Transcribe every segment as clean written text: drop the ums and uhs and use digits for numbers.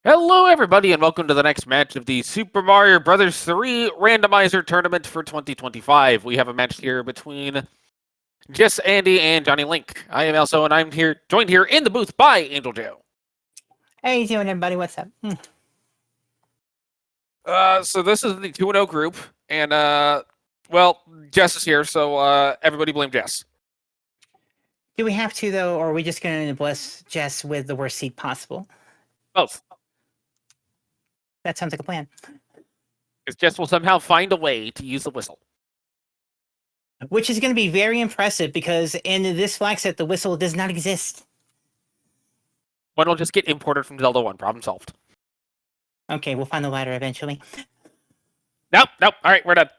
Hello, everybody, and welcome to the next match of the Super Mario Bros. 3 Randomizer Tournament for 2025. We have a match here between jessandy and JonnyLink. I am Elso, and I'm here, joined here in the booth by Angel Joe. How you doing, everybody? What's up? So this is the 2-0 group, and, well, Jess is here, so, everybody blame Jess. Do we have to, though, or are we just going to bless Jess with the worst seed possible? Both. That sounds like a plan. Because Jess will somehow find a way to use the whistle. Which is going to be very impressive, because in this flag set, the whistle does not exist. One will just get imported from Zelda 1. Problem solved. Okay, we'll find the ladder eventually. Nope. All right, we're done.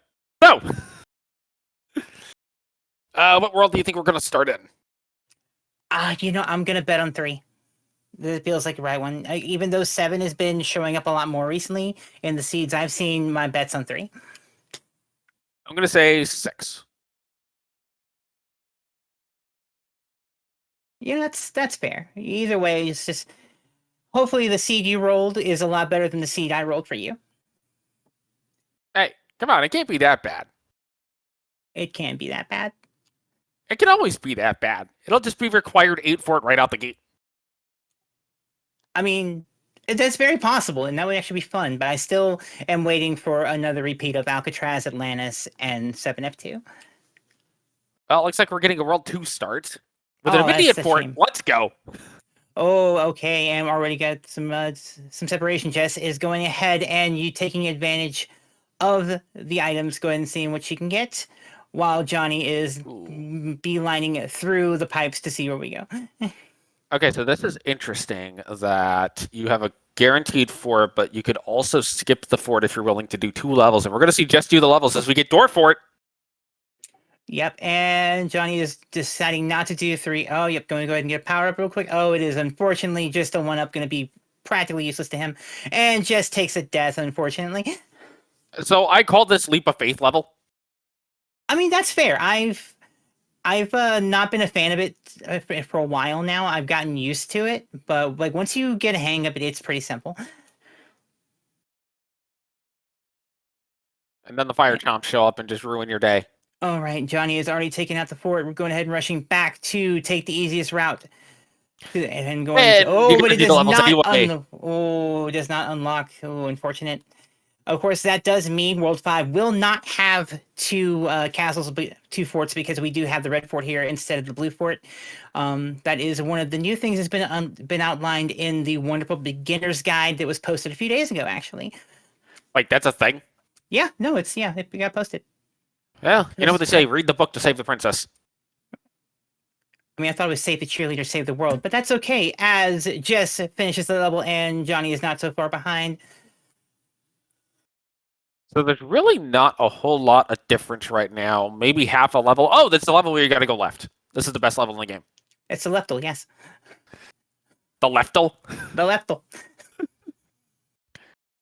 No! What world do you think we're going to start in? I'm going to bet on 3. This feels like the right one. Even though 7 has been showing up a lot more recently in the seeds, I've seen my bets on 3. I'm going to say 6. Yeah, that's fair. Either way, it's just... Hopefully the seed you rolled is a lot better than the seed I rolled for you. Hey, come on, it can't be that bad. It can't be that bad. It can always be that bad. It'll just be required 8 for it right out the gate. I mean, that's very possible, and that would actually be fun, but I still am waiting for another repeat of Alcatraz, Atlantis, and 7F2. Well, it looks like we're getting a World 2 start. With an immediate port, let's go. Oh, okay, and already got some separation. Jess is going ahead, and you taking advantage of the items. Go ahead and seeing what she can get, while Johnny is beelining it through the pipes to see where we go. Okay, so this is interesting that you have a guaranteed fort, but you could also skip the fort if you're willing to do 2 levels. And we're going to see Jess do the levels as we get door fort. Yep, and Johnny is deciding not to do 3. Oh, yep, going to go ahead and get a power up real quick. Oh, it is unfortunately just a 1-up, going to be practically useless to him. And Jess takes a death, unfortunately. So I call this leap of faith level. I mean, that's fair. I've not been a fan of it for a while now. I've gotten used to it, but like once you get a hang of it, it's pretty simple. And then the fire chomps show up and just ruin your day. All right, Johnny has already taken out the fort. We're going ahead and rushing back to take the easiest route. And going and but it does not anyway. it does not unlock. Oh, unfortunate. Of course, that does mean World 5 will not have 2 castles, 2 forts, because we do have the red fort here instead of the blue fort. That is one of the new things that's been outlined in the wonderful beginner's guide that was posted a few days ago, actually. Like, that's a thing? Yeah, no, it got posted. Well, you know what they say, read the book to save the princess. I mean, I thought it was save the cheerleader, save the world, but that's okay, as Jess finishes the level and Johnny is not so far behind. So there's really not a whole lot of difference right now. Maybe half a level. Oh, that's the level where you got to go left. This is the best level in the game. It's the leftal, yes. The leftal? The leftal.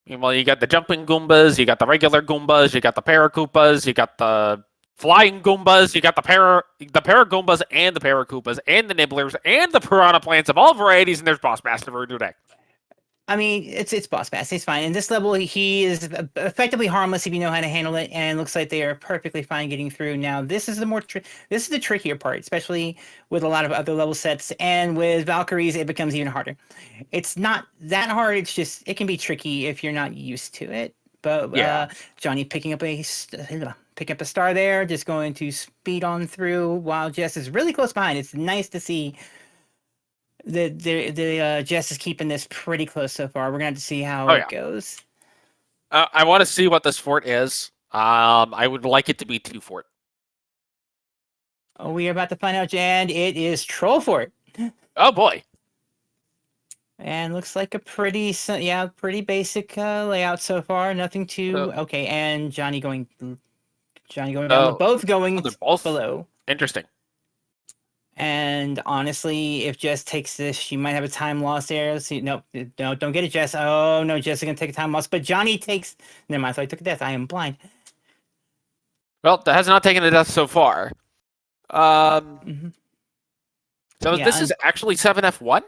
Well, you got the jumping Goombas, you got the regular Goombas, you got the Paracoopas, you got the flying Goombas, you got the Paragoombas and the Paracoopas and the Nibblers and the Piranha Plants of all varieties, and there's Boss Master for today. I mean, it's Boss Bass. He's fine. In this level, he is effectively harmless if you know how to handle it, and it looks like they are perfectly fine getting through. Now, this is the trickier part, especially with a lot of other level sets, and with Valkyries, it becomes even harder. It's not that hard. It's just it can be tricky if you're not used to it. But yeah. Johnny picking up a star there, just going to speed on through while Jess is really close behind. It's nice to see. The Jess is keeping this pretty close so far. We're gonna have to see how it goes. I want to see what this fort is. I would like it to be 2 fort. Oh, we are about to find out, and it is Troll Fort. Oh boy! And looks like a pretty basic layout so far. Nothing too okay. And Johnny going down. Both going below. Interesting. And honestly, if Jess takes this, she might have a time loss there. See, no, don't get it, Jess. Oh, no, Jess is going to take a time loss. But Johnny takes... Never mind, I thought I took a death. I am blind. Well, that has not taken a death so far. So this is actually 7F1?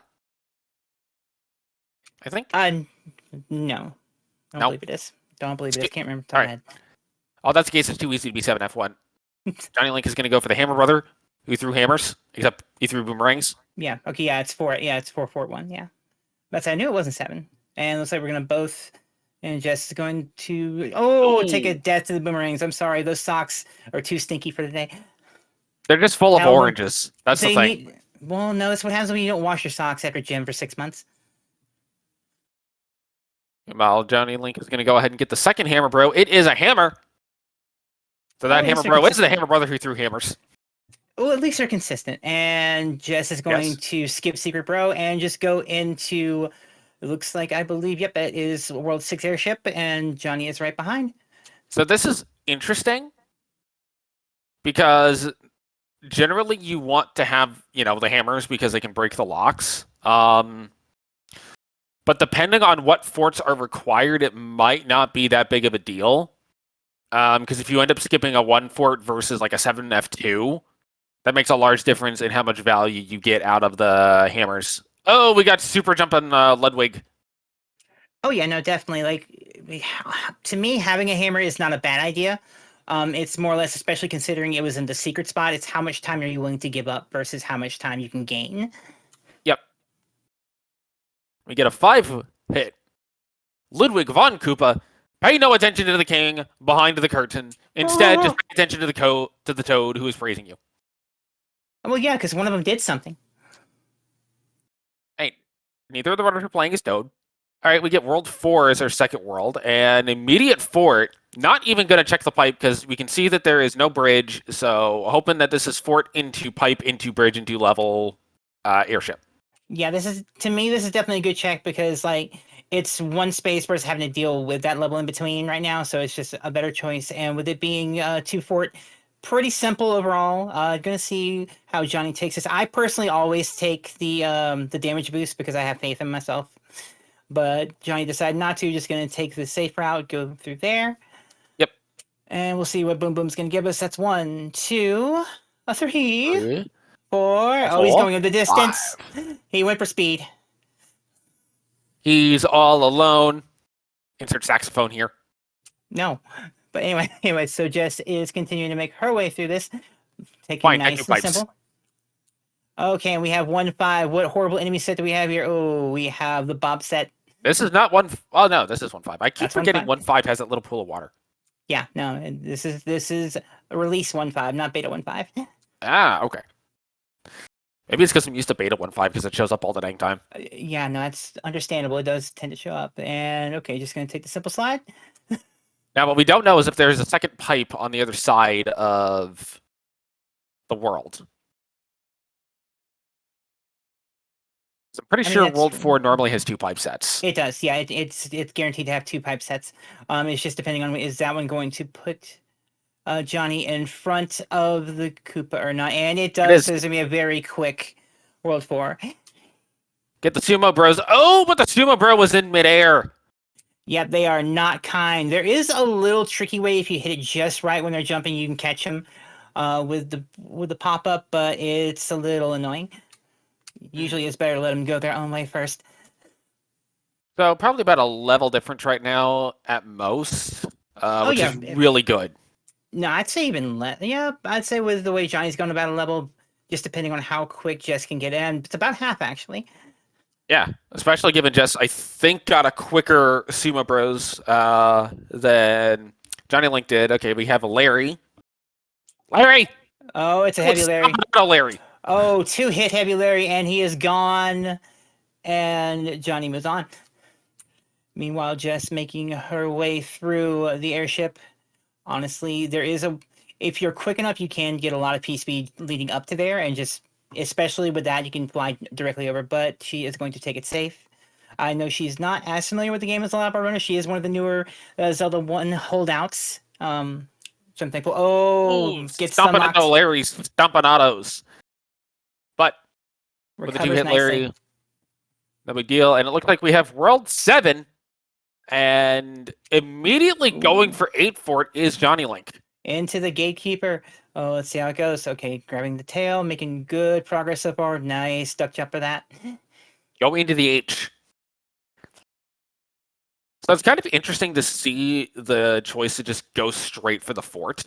I think. No. Don't Nope. believe it is. Don't believe it is. Can't remember off the All top of my right. head. Oh, that's the case. It's too easy to be 7F1. JonnyLink is going to go for the Hammer Brother, who threw hammers, except he threw boomerangs. Yeah. Okay. Yeah. It's 4. Yeah. It's 441. Yeah. But I knew it wasn't 7. And looks like we're gonna both. And Jess is going to take a Ooh. death to the boomerangs. I'm sorry. Those socks are too stinky for the day. They're just full of Tell them oranges. That's the they thing. need. Well, no. That's what happens when you don't wash your socks after gym for 6 months. Well, JonnyLink is going to go ahead and get the second Hammer Bro. It is a hammer. So that at Hammer least they're Bro is the consistent. Hammer Brother who threw hammers. Well, at least they're consistent. And Jess is going Yes. to skip Secret Bro and just go into. It looks like I believe. Yep, that is World 6 airship, and Johnny is right behind. So this is interesting because generally you want to have, the hammers because they can break the locks. But depending on what forts are required, it might not be that big of a deal. Because if you end up skipping a 1 fort versus like a 7F2, that makes a large difference in how much value you get out of the hammers. Oh, we got super jump on Ludwig. Oh yeah, no, definitely. Like to me, having a hammer is not a bad idea. It's more or less, especially considering it was in the secret spot. It's how much time are you willing to give up versus how much time you can gain. Yep. We get a 5 hit. Ludwig von Koopa. Pay no attention to the king behind the curtain. Instead, just pay attention to the toad who is praising you. Well, yeah, because one of them did something. Hey, neither of the runners are playing as toad. All right, we get World 4 as our second world, and immediate fort. Not even going to check the pipe because we can see that there is no bridge. So hoping that this is fort into pipe into bridge into level airship. Yeah, this is definitely a good check because like it's one space versus having to deal with that level in between right now. So it's just a better choice. And with it being 2 fort, pretty simple overall. Gonna see how Johnny takes this. I personally always take the damage boost because I have faith in myself. But Johnny decided not to. Just gonna take the safe route, go through there. Yep. And we'll see what Boom Boom's gonna give us. That's 1, 2, a 3, 3, 4. a Oh, he's 4, going in the distance. 5. He went for speed. He's all alone. Insert saxophone here. No. But anyway, so Jess is continuing to make her way through this. Taking Fine, nice and pipes. simple. Okay, and we have 1-5. What horrible enemy set do we have here? Oh, we have the Bob set. This is not 1. Oh no, this is 1-5. I keep That's forgetting 1-5. 1-5 has that little pool of water. Yeah, no, this is a release 1-5, not beta 1-5. Ah, okay. Maybe it's because I'm used to beta 1.5 because it shows up all the dang time. Yeah, no, that's understandable. It does tend to show up. And okay, just gonna take the simple slide. Now, what we don't know is if there's a second pipe on the other side of the world. So I'm pretty sure World 4 normally has 2 pipe sets. It does, yeah. It's guaranteed to have 2 pipe sets. It's just depending on is that one going to put Johnny in front of the Koopa or not, and it does. So there's gonna be a very quick World 4. Get the Sumo Bros. Oh, but the Sumo Bro was in midair. Yep, they are not kind. There is a little tricky way if you hit it just right when they're jumping, you can catch them with the pop up, but it's a little annoying. Usually, it's better to let them go their own way first. So probably about a level difference right now at most, which is really good. No, I'd say even less. Yeah, I'd say with the way Johnny's going about a level, just depending on how quick Jess can get in, it's about half actually. Yeah, especially given Jess, I think, got a quicker Sumo Bros than JonnyLink did. Okay, we have a Larry. Larry! Oh, it's a heavy Larry. Larry. Oh, 2-hit heavy Larry, and he is gone. And Johnny moves on. Meanwhile, Jess making her way through the airship. Honestly, there is if you're quick enough, you can get a lot of P speed leading up to there, and just especially with that, you can fly directly over. But she is going to take it safe. I know she's not as familiar with the game as a lot of our runners. She is one of the newer Zelda 1 holdouts. So I'm thankful. Oh, get stomping into Larry's stomping autos. But with the 2-hit Larry, no big deal. And it looked like we have World 7. And immediately going for 8 fort is JonnyLink. Into the gatekeeper. Oh, let's see how it goes. Okay, grabbing the tail, making good progress so far. Nice duck jump for that. Go into the H. So it's kind of interesting to see the choice to just go straight for the fort.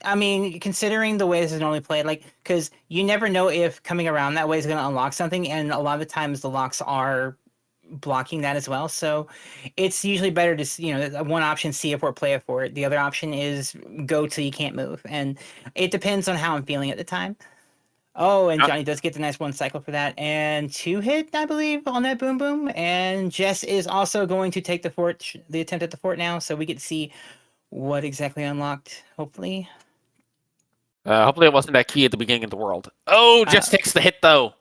I mean, considering the way this is normally played, like, because you never know if coming around that way is going to unlock something, and a lot of the times the locks are blocking that as well. So it's usually better to, one option, see a fort, play a fort. The other option is go till you can't move. And it depends on how I'm feeling at the time. Oh, and Johnny does get the nice 1 cycle for that. And 2 hit, I believe, on that boom boom. And Jess is also going to take the fort, the attempt at the fort now. So we get to see what exactly unlocked, hopefully. Hopefully it wasn't that key at the beginning of the world. Oh, just takes the hit, though.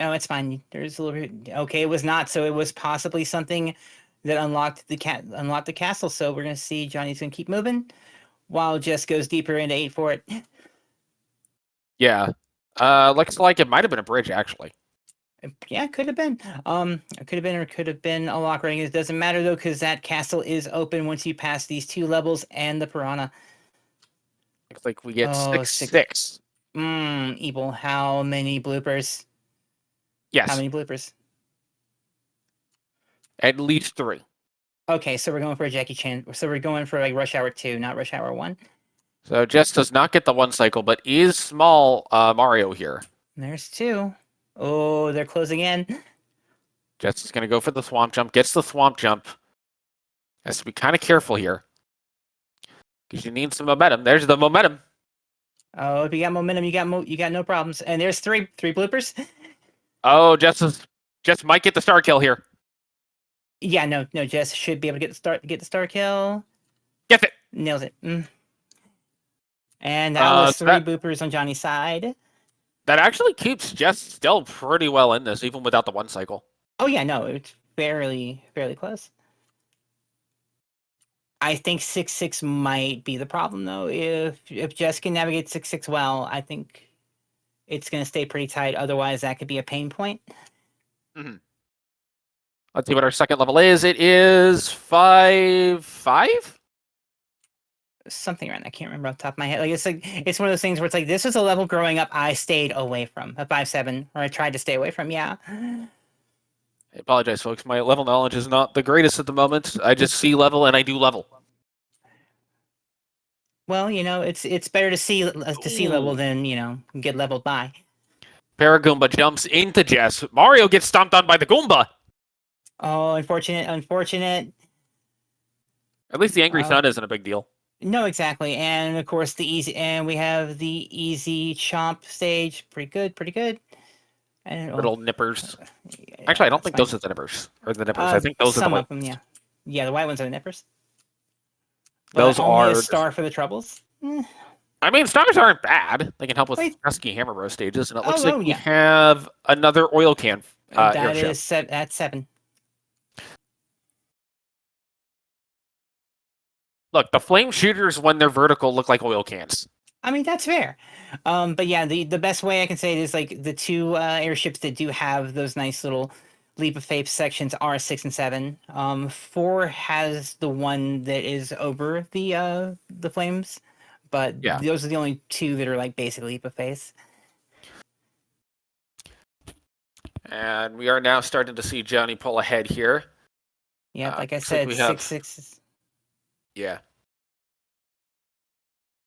No, it's fine. There's a little bit. Okay, it was not. So it was possibly something that unlocked the castle. So we're gonna see Johnny's gonna keep moving while Jess goes deeper into 8 for it. Yeah. Looks like it might have been a bridge, actually. Yeah, it could have been. It could have been, or it could have been a lock ring. It doesn't matter though, because that castle is open once you pass these 2 levels and the piranha. Looks like we get Oh, 6-6. Evil. How many bloopers? Yes. How many bloopers? At least 3. Okay, so we're going for a Jackie Chan. So we're going for like Rush Hour 2, not Rush Hour 1. So Jess does not get the 1 cycle, but is small Mario here. There's 2. Oh, they're closing in. Jess is going to go for the swamp jump. Gets the swamp jump. Has to be kind of careful here. Because you need some momentum. There's the momentum. Oh, if you got momentum, you got no problems. And there's three bloopers. Oh, Jess might get the star kill here. Yeah, no, Jess should be able to get the star kill. Gets it. Nails it. And that was 3 bloopers on Johnny's side. That actually keeps Jess still pretty well in this, even without the 1 cycle. Oh yeah, no, it's fairly close. I think 6-6 might be the problem though. If Jess can navigate 6-6 well, I think it's going to stay pretty tight. Otherwise, that could be a pain point. Mm-hmm. Let's see what our second level is. It is 5-5? Something around. I can't remember off the top of my head. It's one of those things where it's like, this was a level growing up I stayed away from. A 5-7, or I tried to stay away from. Yeah. I apologize, folks. My level knowledge is not the greatest at the moment. I just see level and I do level. Well, it's better to see level than get leveled by. Paragoomba jumps into Jess. Mario gets stomped on by the Goomba. Oh, unfortunate. At least the angry sun isn't a big deal. No, exactly. And of course we have the easy chomp stage. Pretty good. And little nippers. Actually, I don't think those are the nippers. Or the nippers. I think those are the white ones. Yeah. Yeah, the white ones are the nippers. But those are a star for the troubles. I mean, stars aren't bad. They can help with pesky hammer bro stages, and it looks like we yeah. have another oil can. That's 7. Look, the flame shooters when they're vertical look like oil cans. I mean, that's fair. But yeah, the best way I can say it is like the 2 airships that do have those nice little leap of faith sections are 6 and 7. 4 has the one that is over the flames, but those are the only 2 that are like basic leap of faith. And we are now starting to see Johnny pull ahead here. Yeah, like I said, 6-6. Yeah.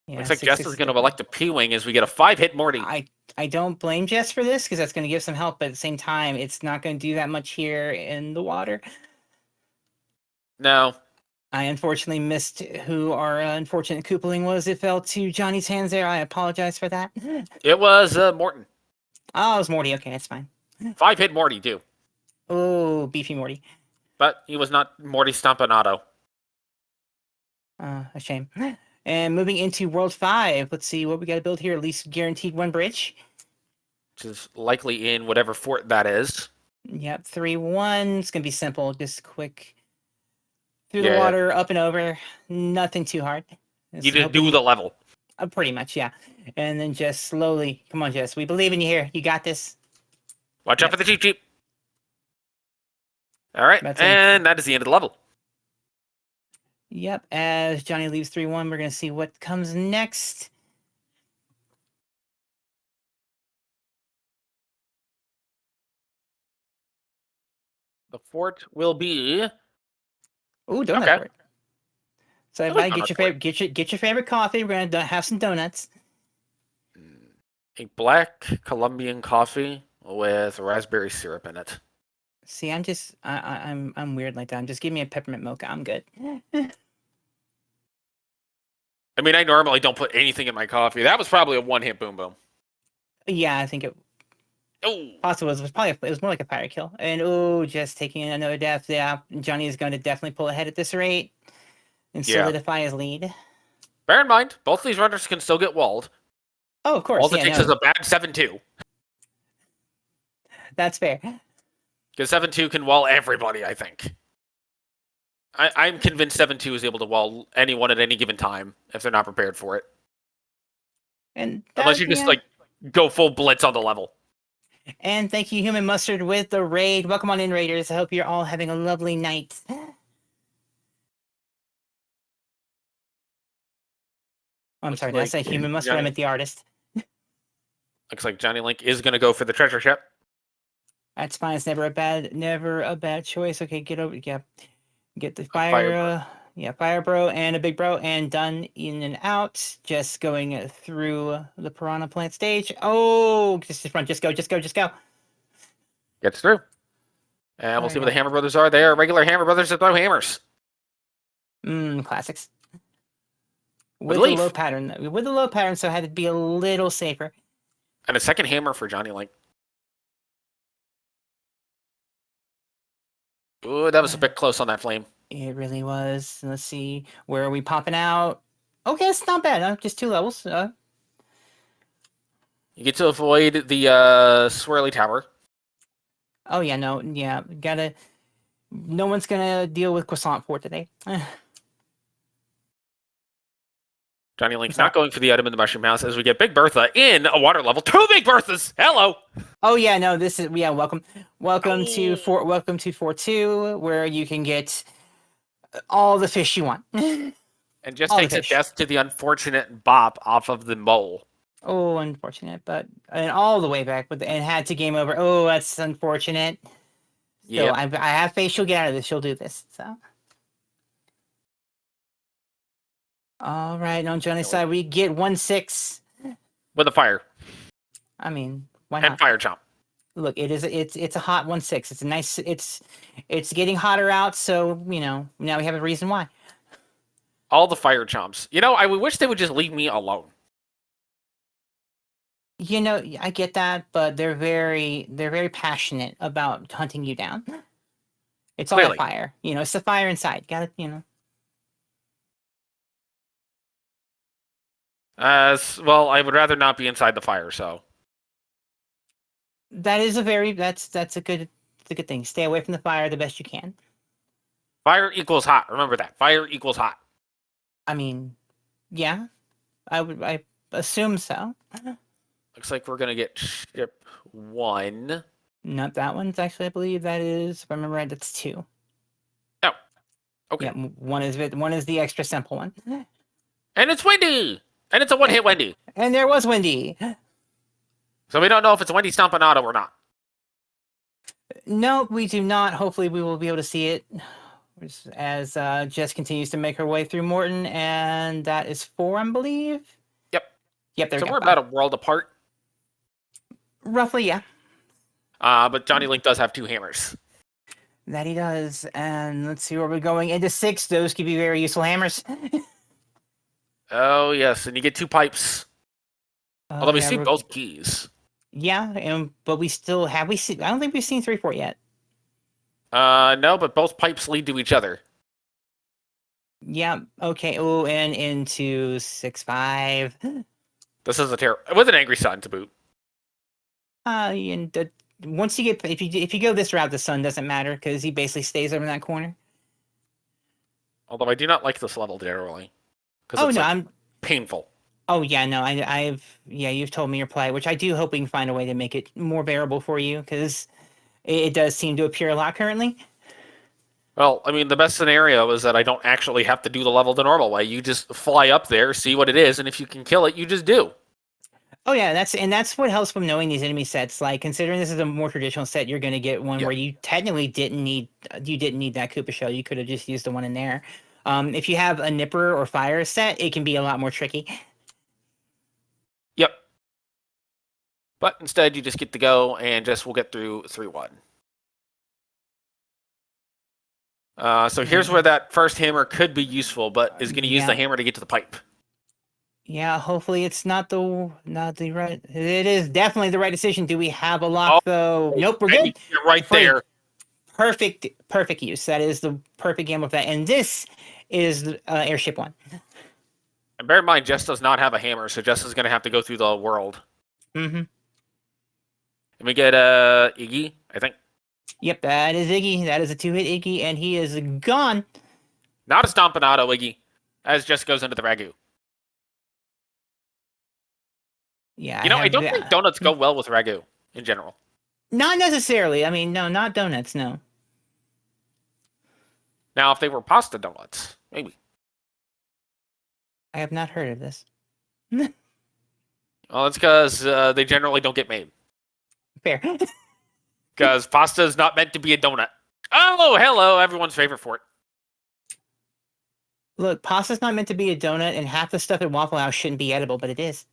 Looks like Jess is going to elect a P-Wing as we get a 5-hit Morty. I don't blame Jess for this because that's going to give some help, but at the same time, it's not going to do that much here in the water. No. I unfortunately missed who our unfortunate Koopaling was. It fell to Johnny's hands there. I apologize for that. It was Morton. Oh, it was Morty. Okay, that's fine. 5-hit Morty, too. Oh, beefy Morty. But he was not Morty Stompanato. A shame. And moving into World 5, let's see what we got to build here. At least guaranteed 1 bridge. Which is likely in whatever fort that is. Yep, 3-1. It's going to be simple. Just quick. Through the water, up and over. Nothing too hard. You just do the level. Pretty much, yeah. And then just slowly. Come on, Jess. We believe in you here. You got this. Watch out for the Cheep Cheep. All right, and that is the end of the level. Yep, as Johnny leaves 3-1, we're going to see what comes next. The fort will be Ooh, donut Okay. fort. So I everybody, like get donut your fort. favorite get your favorite coffee. We're gonna have some donuts. A black Colombian coffee with raspberry syrup in it. See, I'm weird like that. Just give me a peppermint mocha. I'm good. I mean, I normally don't put anything in my coffee. That was probably a one-hit boom boom. Yeah, I think it Oh, possible. It was probably it was more like a fire kill. And oh, just taking another death. Yeah, Johnny is going to definitely pull ahead at this rate and yeah. solidify his lead. Bear in mind, both these runners can still get walled. Oh, of course. All it Yeah, takes no, is a bad 7-2. that's fair. Because 7-2 can wall everybody, I think. I'm convinced 7-2 is able to wall anyone at any given time if they're not prepared for it. And Unless you just, like, go full blitz on the level. And thank you, Human Mustard, with the raid. Welcome on in, Raiders. I hope you're all having a lovely night. I'm sorry, did I say Human Mustard? I meant the artist. Looks like JonnyLink is going to go for the treasure ship. That's fine. It's never a bad choice. Okay, get over. Yeah, get the Fire fire bro and a big bro, and done in and out. Just going through the piranha plant stage. Oh, just in front. Just go. Gets through. And we'll see what the Hammer Brothers are. They are regular Hammer Brothers that throw hammers. Classics. With a low pattern. So I had to be a little safer. And a second hammer for JonnyLink. Ooh, that was a bit close on that flame. It really was. Let's see. Where are we popping out? Okay, it's not bad. Just 2 levels. You get to avoid the swirly tower. Oh, yeah, no. Yeah, gotta... No one's gonna deal with Croissant Fort today. JonnyLink's not going for the item in the Mushroom House as we get Big Bertha in a water level. 2 Big Berthas! Hello! Oh, yeah, no, this is... Yeah, welcome to Fort 2, where you can get all the fish you want. And just takes a death to the unfortunate bop off of the mole. Oh, unfortunate, but... And all the way back, and had to game over. Oh, that's unfortunate. Yeah. So I have faith she'll get out of this. She'll do this, so... All right, on Johnny's side, we get 1-6 with a fire. I mean, why not? And fire chomp. Look, it's a hot 1-6. It's a nice. It's getting hotter out, so now we have a reason why. All the fire chomps. I wish they would just leave me alone. I get that, but they're very passionate about hunting you down. It's all fire. It's the fire inside. Got it. Well, I would rather not be inside the fire, so. That is that's a good thing. Stay away from the fire the best you can. Fire equals hot. Remember that. Fire equals hot. I mean, yeah. I assume so. Looks like we're gonna get ship 1. Not that one's actually, I believe that is, if I remember right, that's 2. Oh. Okay. Yeah, one is the extra simple one. And it's Wendy! And it's a one-hit Wendy. And there was Wendy. So we don't know if it's Wendy Stompanato or not. No, we do not. Hopefully we will be able to see it as Jess continues to make her way through Morton. And that is 4, I believe. Yep, there we go. So we're about a world apart. Roughly, yeah. But JonnyLink does have 2 hammers. That he does. And let's see where we're going. Into 6. Those could be very useful hammers. Oh, yes. And you get 2 pipes. Although we see both keys. Yeah, but we still... I don't think we've seen 3-4 yet. No, but both pipes lead to each other. Yeah, okay. Oh, and into 6-5. This is a terrible... With an Angry Sun to boot. And once you get... If you go this route, the sun doesn't matter, because he basically stays over in that corner. Although I do not like this level, generally. Oh, no, I'm... painful. Oh, yeah, no, you've told me your plight, which I do hope we can find a way to make it more bearable for you, because it does seem to appear a lot currently. Well, I mean, the best scenario is that I don't actually have to do the level the normal way. You just fly up there, see what it is, and if you can kill it, you just do. Oh yeah, that's what helps from knowing these enemy sets. Like considering this is a more traditional set, you're going to get one where you technically didn't need that Koopa shell. You could have just used the one in there. If you have a Nipper or Fire set, it can be a lot more tricky. Yep. But instead, you just get to go and we'll get through 3-1. So here's where that first hammer could be useful, but is going to use the hammer to get to the pipe. Yeah, hopefully it's not the right. It is definitely the right decision. Do we have a lock though? Nope, we're good. You're right there. Perfect use. That is the perfect game of that. And this is airship 1. And bear in mind, Jess does not have a hammer, so Jess is going to have to go through the world. Mm-hmm. And we get Iggy, I think. Yep, that is Iggy. That is a 2-hit Iggy, and he is gone. Not a Stompinato Iggy, as Jess goes into the Ragu. Yeah, I don't think donuts go well with Ragu in general. Not necessarily. I mean, no, not donuts, no. Now, if they were pasta donuts, maybe. I have not heard of this. Well, it's because they generally don't get made. Fair. Because pasta is not meant to be a donut. Oh, hello, everyone's favorite fort. Look, pasta's not meant to be a donut, and half the stuff at Waffle House shouldn't be edible, but it is.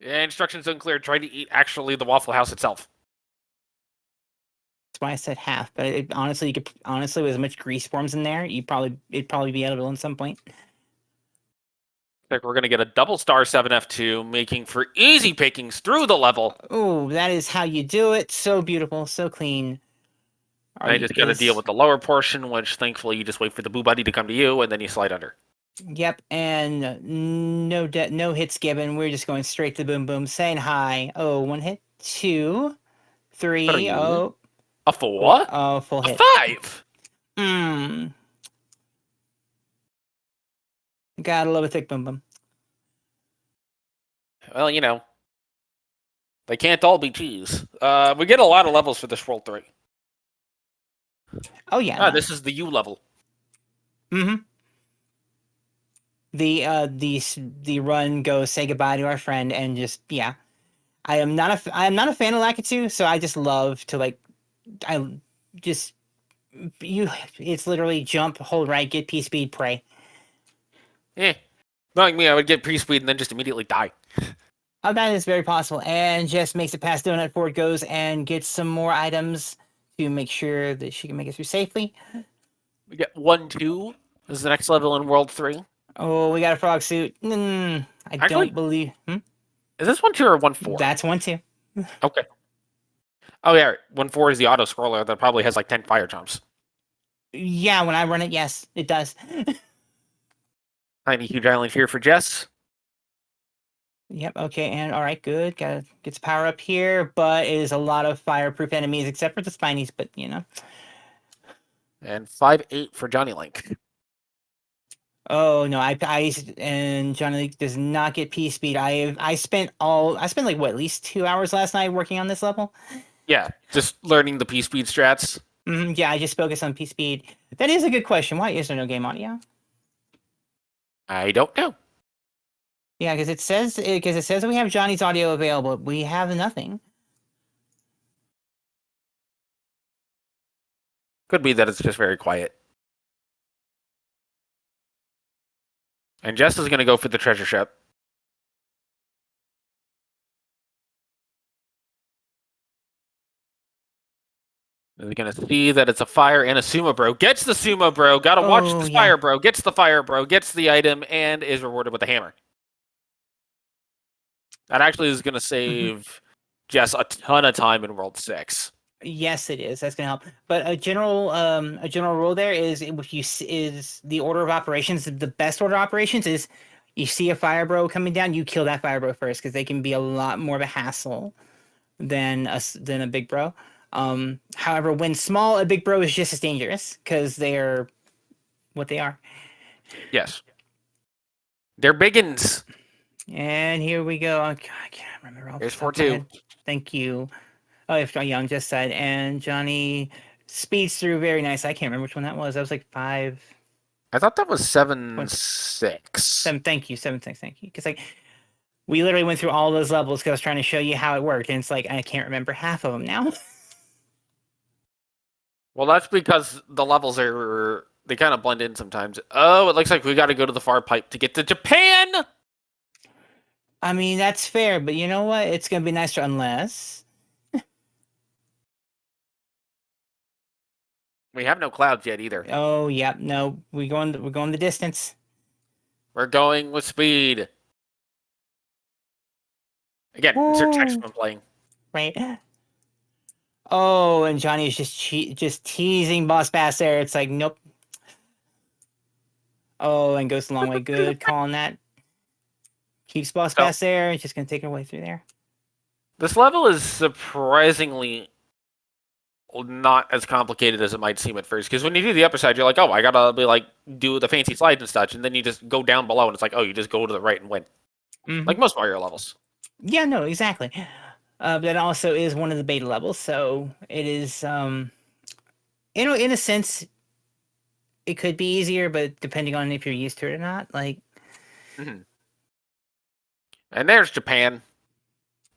Yeah, instructions unclear. Try to eat actually the Waffle House itself. That's why I said half. But honestly, with as much grease forms in there, it'd probably be edible at some point. I think we're going to get a double star 7F2, making for easy pickings through the level. Oh, that is how you do it. So beautiful, so clean. I just got to deal with the lower portion, which thankfully you just wait for the boo buddy to come to you, and then you slide under. Yep, and no hits given. We're just going straight to boom boom, saying hi. Oh, 1 hit, 2, 3. Oh, a 4. Oh, full hit. A 5. Gotta love a thick boom boom. Well, they can't all be cheese. We get a lot of levels for this World 3. Oh yeah. This is the U level. Mm-hmm. The run goes say goodbye to our friend and just I am not a fan of Lakitu, so I just love to it's literally jump, hold right, get P speed, pray. Not like me, I would get pre-speed and then just immediately die. Oh, that is very possible. And Jess makes it past Donut Ford, goes and gets some more items to make sure that she can make it through safely. We get 1-2. This is the next level in World 3. Oh, we got a frog suit. I don't believe... Is this 1-2 or 1-4? That's 1-2. Okay. Oh, yeah. 1-4 is the auto-scroller that probably has like 10 fire jumps. Yeah, when I run it, yes, it does. Tiny huge island here for Jess. Yep, okay, and alright, good. Gets power up here, but it is a lot of fireproof enemies, except for the Spinies, but And 5-8 for JonnyLink. Oh no, and JonnyLink does not get P speed. I spent like at least 2 hours last night working on this level. Yeah, just learning the P speed strats. Yeah, I just focused on P speed. That is a good question. Why is there no game audio? I don't know. Yeah, because it says that we have Johnny's audio available. We have nothing. Could be that it's just very quiet. And Jess is going to go for the treasure ship. We're going to see that it's a fire and a sumo bro. Gets the sumo bro. Got to watch the fire bro. Gets the fire bro. Gets the item and is rewarded with a hammer. That actually is going to save Jess a ton of time in World 6. Yes, it is. That's going to help. But a general rule there is is the order of operations. The best order of operations is you see a fire bro coming down, you kill that fire bro first because they can be a lot more of a hassle than a big bro. However, when small, a big bro is just as dangerous because they're what they are. Yes. They're biggins. And here we go. I can't remember. Here's 4-2. Thank you. Oh, if Young just said, and Johnny speeds through very nice. I can't remember which one that was. That was like 5. I thought that was 7-6. 7. Thank you. 7-6. Thank you. Because We literally went through all those levels because I was trying to show you how it worked, and it's like I can't remember half of them now. Well, that's because the levels they kind of blend in sometimes. Oh, it looks like we got to go to the far pipe to get to Japan. I mean, that's fair, but you know what? It's gonna be nicer unless We have no clouds yet either. Oh, yep, no, we're going the distance. We're going with speed. Again, insert text when playing. Right. Oh, and Johnny is just teasing Boss Bass there. It's like, nope. Oh, and goes a long way. Good call on that. Keeps Boss Bass there. It's just gonna take her way through there. This level is surprisingly not as complicated as it might seem at first. Because when you do the upper side, you're like, oh, I gotta be like do the fancy slides and such, and then you just go down below, and it's like, oh, you just go to the right and win. Like most Mario levels. Yeah, no, exactly. But that also is one of the beta levels, so it is in a sense it could be easier, but depending on if you're used to it or not, like. And there's Japan.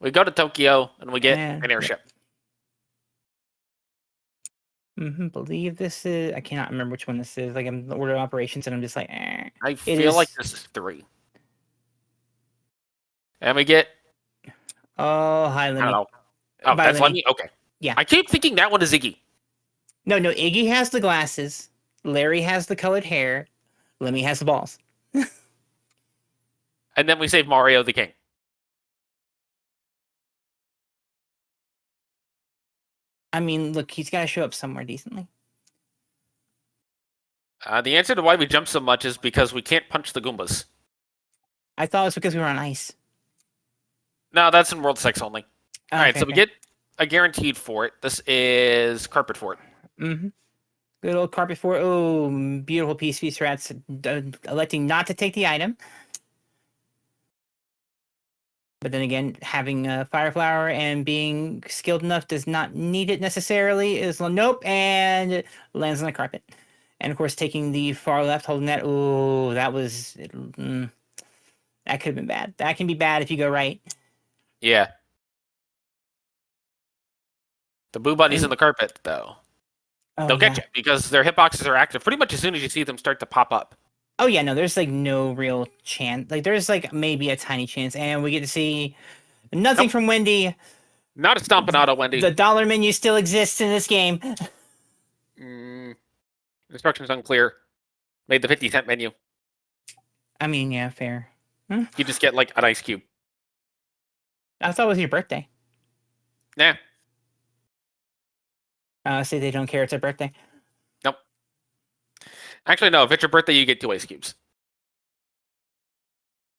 We go to Tokyo and we get an airship. Believe this is. I cannot remember which one this is. Like, I'm the order of operations, and I'm just like, I feel like this is 3. And we get. Oh, hi, Lemmy. I don't know. Oh, that's Lemmy? Okay. Yeah. I keep thinking that one is Iggy. No, Iggy has the glasses. Larry has the colored hair. Lemmy has the balls. And then we save Mario the King. I mean, look, he's got to show up somewhere decently. The answer to why we jump so much is because we can't punch the Goombas. I thought it was because we were on ice. No, that's in World 6 only. Oh, all right, so we get a guaranteed fort. This is Carpet Fort. Good old Carpet Fort. Oh, beautiful Peace Rats electing not to take the item. But then again, having a Fire Flower and being skilled enough does not need it necessarily. Is nope, and lands on the carpet. And of course, taking the far left, holding that. Oh, that was that could have been bad. That can be bad if you go right. Yeah. The Boo Bunnies in the carpet, though. They'll get you because their hitboxes are active pretty much as soon as you see them start to pop up. Oh yeah, no, there's like no real chance. Like there's like maybe a tiny chance, and we get to see nothing from Wendy. Not a stomping auto, Wendy. The dollar menu still exists in this game. Instructions unclear. Made the 50-cent menu. I mean, yeah, fair. You just get like an ice cube. I thought it was your birthday. Nah. Say they don't care. It's their birthday. Nope. Actually, no. If it's your birthday, you get 2 ice cubes.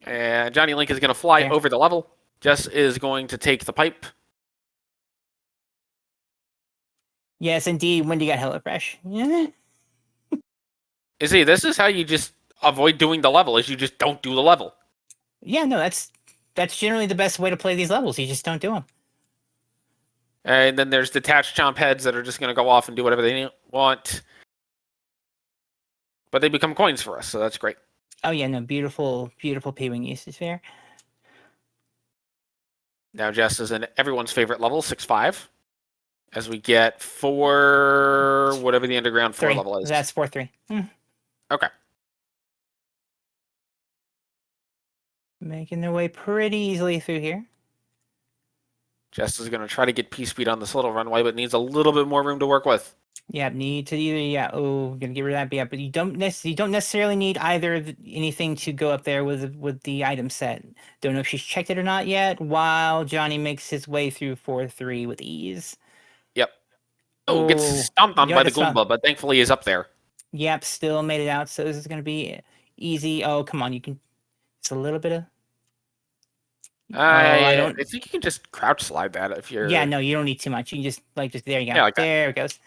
And JonnyLink is going to fly over the level. Jess is going to take the pipe. Yes, indeed. Wendy got hella fresh. Yeah. You see, this is how you just avoid doing the level, is you just don't do the level. Yeah, no, that's generally the best way to play these levels. You just don't do them. And then there's detached chomp heads that are just going to go off and do whatever they want. But they become coins for us, so that's great. Oh, yeah, no, beautiful, beautiful P-Wing usage there. Now Jess is in everyone's favorite level, 6-5. As we get 4, whatever the underground 4 level is. That's 4-3. Okay. Making their way pretty easily through here. Jess is going to try to get P-Speed on this little runway, but needs a little bit more room to work with. Yeah, need to either, gonna get rid of that, but you don't necessarily need either anything to go up there with the item set. Don't know if she's checked it or not yet, while Johnny makes his way through 4-3 with ease. Yep. Oh, gets stomped on by the Goomba, but thankfully he's up there. Yep, still made it out, so this is gonna be easy. Oh, come on, you can just a little bit of I think you can just crouch slide that if you're... Yeah, no, you don't need too much. You can just there you go. Yeah, like there it goes.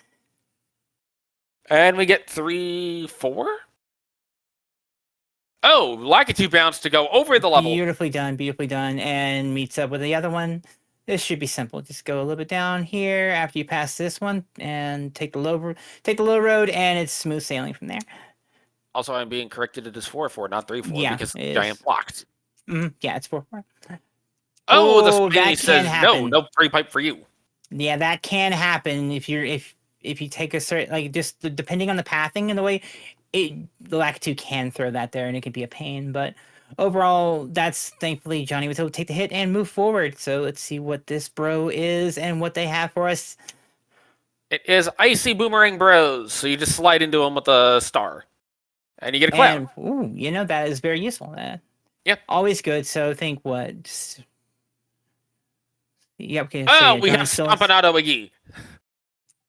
And we get 3-4? Oh, Lakitu bounce to go over the level. Beautifully done, and meets up with the other one. This should be simple. Just go a little bit down here after you pass this one, and take the low road, and it's smooth sailing from there. Also, I'm being corrected. It is 4-4, not 3-4, yeah, because Giant blocked. Yeah, it's 4-4. Oh, the That Spiny can says no, happen. no free pipe for you. Yeah, that can happen if you take a certain, like, just depending on the pathing and the way the Lakitu can throw that there, and it can be a pain. But overall, that's thankfully Johnny was able to take the hit and move forward. So let's see what this bro is and what they have for us. It is Icy Boomerang Bros, so you just slide into them with a star, and you get a cloud. And that is very useful. Yeah. Always good. So think what? Yeah. Okay. So Oh, yeah, we have Johnny's still. Stompanato Iggy.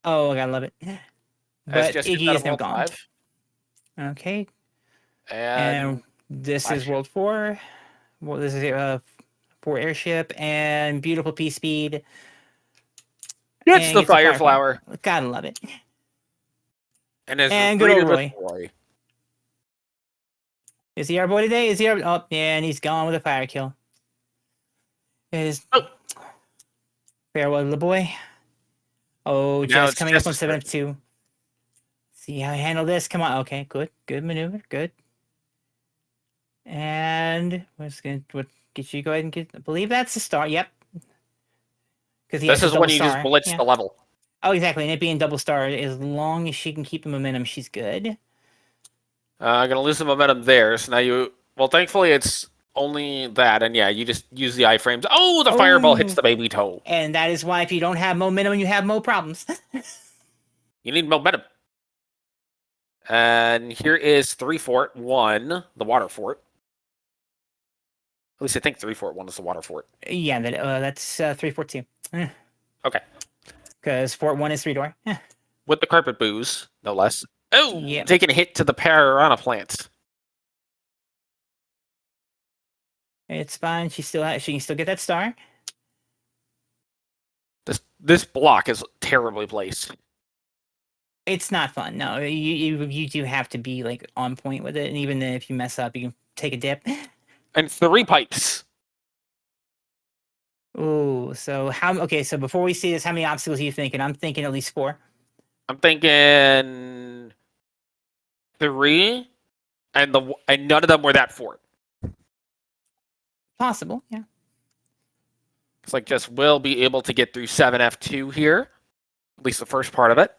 Oh, I gotta love it. As But just Iggy out is of now World gone. 5. Okay. And And this is Flash. World 4. Well, this is 4 airship and beautiful P speed. Gets And the gets a Fire Flower. Flower. Gotta love it. And is And good old greeted with Roy. Roy. Is he our boy today? Is he our... Oh, yeah, and he's gone with a fire kill. Is Oh. farewell, little boy. Oh, Now just it's coming up on Jess's turn. 7-2. See how I handle this. Come on. Okay, good. Good maneuver. Good. And what get you go ahead and get... I believe that's the star. Yep. Because This is when you just star. blitz Yeah. the level. Oh, exactly. And it being double star, as long as she can keep the momentum, she's good. I'm going to lose the momentum there. So now you... Well, thankfully, it's only that. And yeah, you just use the iframes. Oh, the fireball hits the baby toe. And that is why if you don't have momentum, you have more problems. You need momentum. And here is 3 Fort 1, the water fort. At least I think 3 Fort 1 is the water fort. Yeah, that's 3-4-2. Okay. Because Fort 1 is 3-door. With the carpet booze, no less. Oh, Yep. taking a hit to the Piranha plant. It's fine. She can still get that star. This block is terribly placed. It's not fun. No, you do have to be like on point with it, and even if you mess up, you can take a dip. And 3 pipes. Ooh, so okay, so before we see this, how many obstacles are you thinking? I'm thinking at least 4. I'm thinking 3, and none of them were that fort. Possible, yeah. It's like just will be able to get through 7F2 here, at least the first part of it.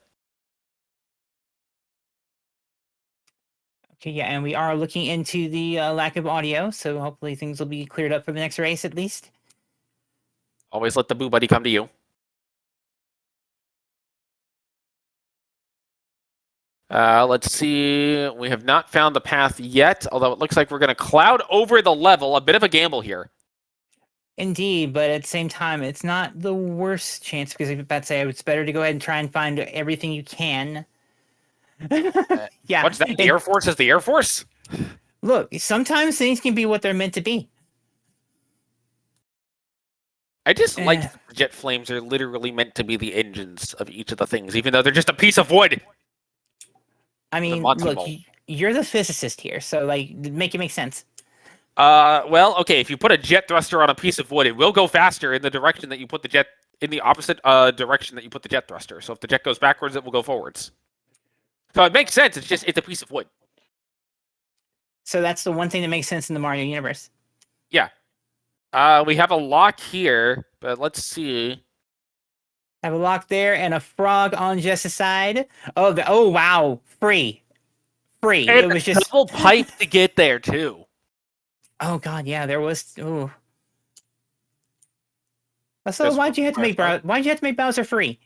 Okay, yeah, and we are looking into the lack of audio, so hopefully things will be cleared up for the next race at least. Always let the boo buddy come to you. Let's see. We have not found the path yet, although it looks like we're going to cloud over the level. A bit of a gamble here. Indeed, but at the same time, it's not the worst chance because if I'd say it's better to go ahead and try and find everything you can. Yeah. What's that? The Air Force is the Air Force? Look, sometimes things can be what they're meant to be. I just like that the jet flames are literally meant to be the engines of each of the things, even though they're just a piece of wood. I mean, look, you're the physicist here, so like, make it make sense. Well, okay, if you put a jet thruster on a piece of wood, it will go faster in the direction that you put the jet, in the opposite direction that you put the jet thruster. So if the jet goes backwards, it will go forwards. So it makes sense. It's a piece of wood. So that's the one thing that makes sense in the Mario universe. Yeah. We have a lock here, but let's see. I have a lock there and a frog on Jess's side. Oh wow, free. And it was just double pipe to get there too. Oh god, yeah, there was. Ooh. So why'd you have to make Bowser free?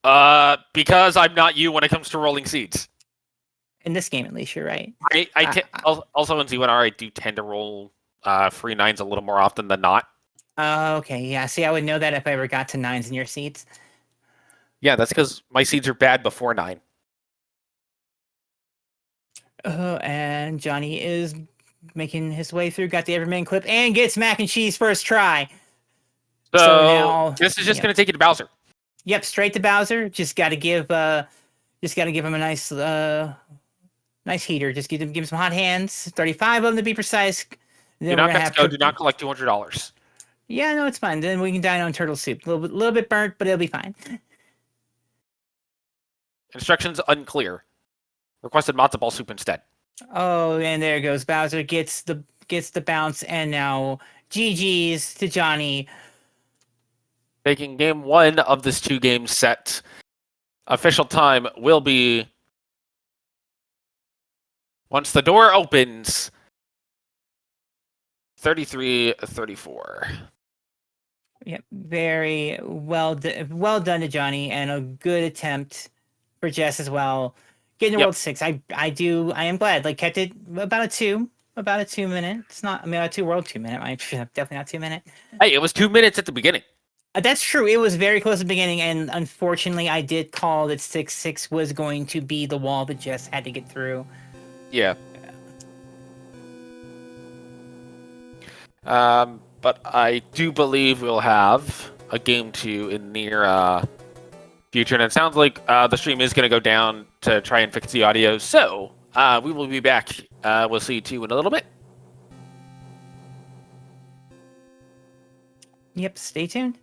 Because I'm not you when it comes to rolling seeds. In this game, at least, you're right. Also in Z1R, I do tend to roll free 9s a little more often than not. Okay, yeah. See, I would know that if I ever got to 9s in your seeds. Yeah, that's because my seeds are bad before 9. And Johnny is making his way through, got the Everman clip, and gets mac and cheese first try. So now, this is just going to take you to Bowser. Yep, straight to Bowser. Just got to give him a nice nice heater. Just give him some hot hands. 35 of them to be precise. Then do not collect $200. Yeah, no, it's fine. Then we can dine on turtle soup. A little bit burnt, but it'll be fine. Instructions unclear. Requested matzo ball soup instead. Oh, and there goes Bowser. Gets the gets the bounce, and now GG's to Johnny. Taking game 1 of this 2-game set. Official time will be once the door opens. 33-34. Yep, very well done to Johnny, and a good attempt for Jess as well. Getting to World 6, I am glad. Like, kept it about a 2 minute. It's not, I mean, a 2 World 2 minute. Definitely not 2 minute. Hey, it was 2 minutes at the beginning. That's true. It was very close at the beginning, and unfortunately, I did call that 6-6 was going to be the wall that Jess had to get through. Yeah. But I do believe we'll have a game 2 in near future, and it sounds like the stream is going to go down to try and fix the audio. So we will be back. We'll see you 2 in a little bit. Yep, stay tuned.